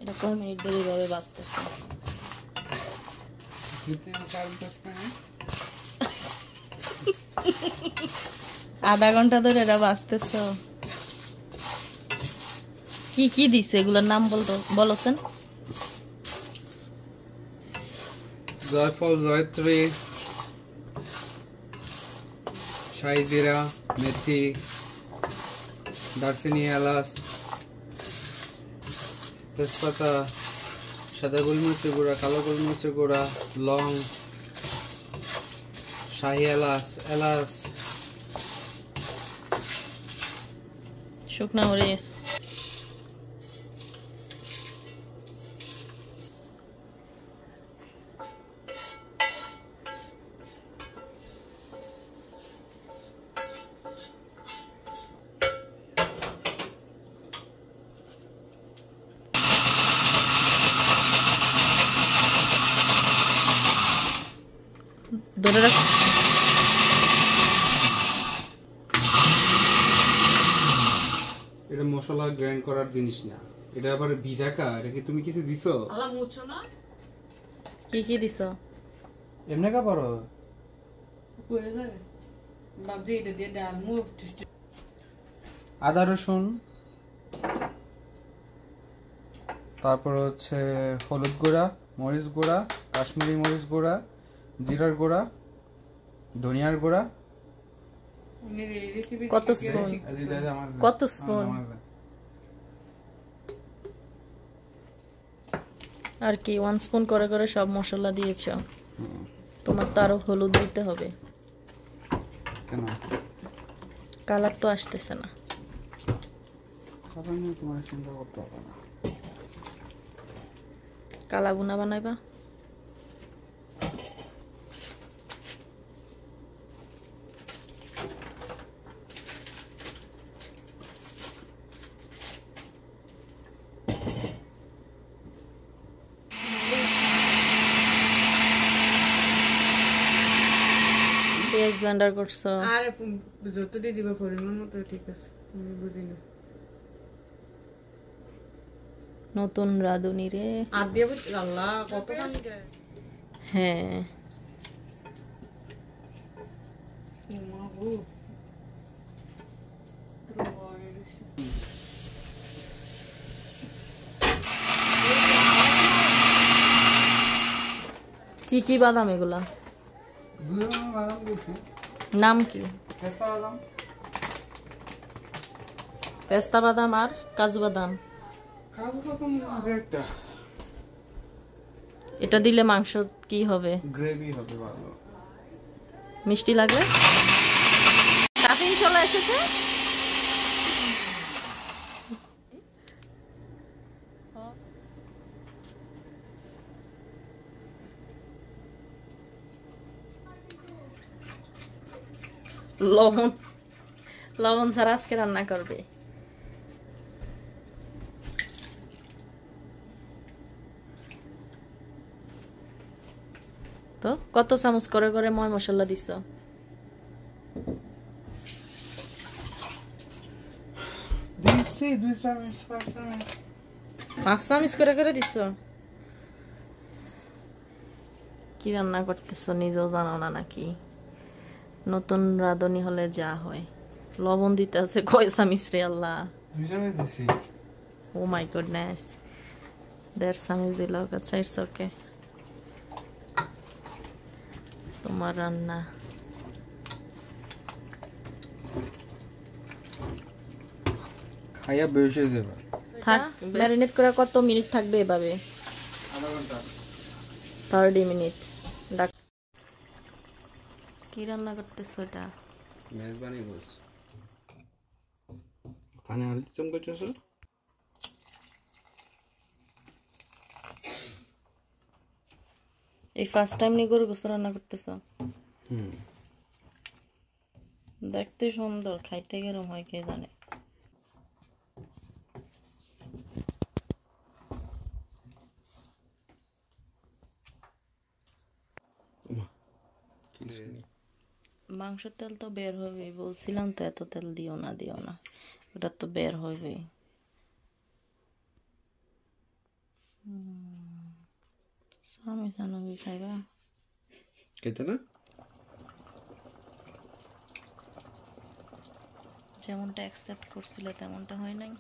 এটা কয় মিনিট ধরে এইভাবে বাজতেছে? আধা ঘন্টা ধরে এটা বাজতেছ। কি কি দিছে এগুলোর নাম বলছেন? জয়ফল, জয়ত্রী, শাহি জিরা, মেথি, দারচিনি, এলাচ, তেজপাতা, সাদা গোলমরিচের গুঁড়া, কালো গোলমরিচের গুঁড়া, লং, শাহি এলাচ, শুকনা মরিচ, ধরে রাখ। এটা মশলা গ্রাইন্ড করার জিনিস না, এটা আবার ভিজাকা। এটা কি তুমি কিছু দিছো? আলা মুছো না। কি কি দিছো? এমনে কা পারো করে যায় বাবজি এটা দিয়ে ডাল মুভ। আদা রসুন, তারপর হচ্ছে হলুদ গুঁড়া, মরিচ গুঁড়া, কাশ্মীরি মরিচ গুঁড়া, জিরার গুঁড়া, ধনিয়ার গুঁড়া। কত স্পুন? কত স্পুন? আর কি 1 স্পুন করে করে সব মশলা দিয়েছো? তোমার তো আরো হলুদ দিতে হবে। কেন? কালার তো আসতেছে না। খাবার নিয়ে তোমার চিন্তা করতে হবে না। কালা বুনা বানাইবা? পেঁয়াজ ব্লেন্ডার করছো? আর যত দিয়ে দিবা পরিমাণ মতো ঠিক আছে, আমি বুঝি না। নতুন রাঁধুনি রে। আর দিয়ে আল্লাহ কত খানি দেয়। হ্যাঁ কি কি বাদাম এগুলা? নাম কি? পেস্তা বাদাম আর কাজু বাদাম। এটা দিলে মাংস কি হবে? গ্রেভি হবে ভালো। মিষ্টি লাগবে? কাফিন চলে এসেছে। লবণ লবণ ছাড়া আজকে রান্না করবে। তো কত চামচ করে করে ময় মশলা দিছ? 5 চামচ করে করে দিছ। কি রান্না করতেছ নিজেও জানো না নাকি? নতুন রাঁধুনি হলে যা হয়। লবণ দিতে আছে কয় চামচ রে আল্লাহ। ও মাই গডনেস, 1.5 চামচ দিল। আচ্ছা ইটস ওকে, তোমার রান্না। খাইয়া বসে যাবে। থাক, ম্যারিনেট করে কত মিনিট থাকবে এভাবে? আধা ঘন্টা। 30 মিনিট। কি রান্না করতেছ এটা? মেজবানি গোস। পানি আর দিতাম কইতেছ? এই ফার্স্ট টাইম নি গরু গোস্ত রান্না করতেছ? দেখতে সুন্দর, খাইতে গেরম হয় কে জানে। মাংসের তেল তো বের হবে, বলছিলাম তো এত তেল দিও না। ওটা তো বের হইবে। স্বামী সানবি খাইবা? খেতে না? যেমনটা অ্যাকসেপ্ট করছিলে তেমনটা হয় নাই।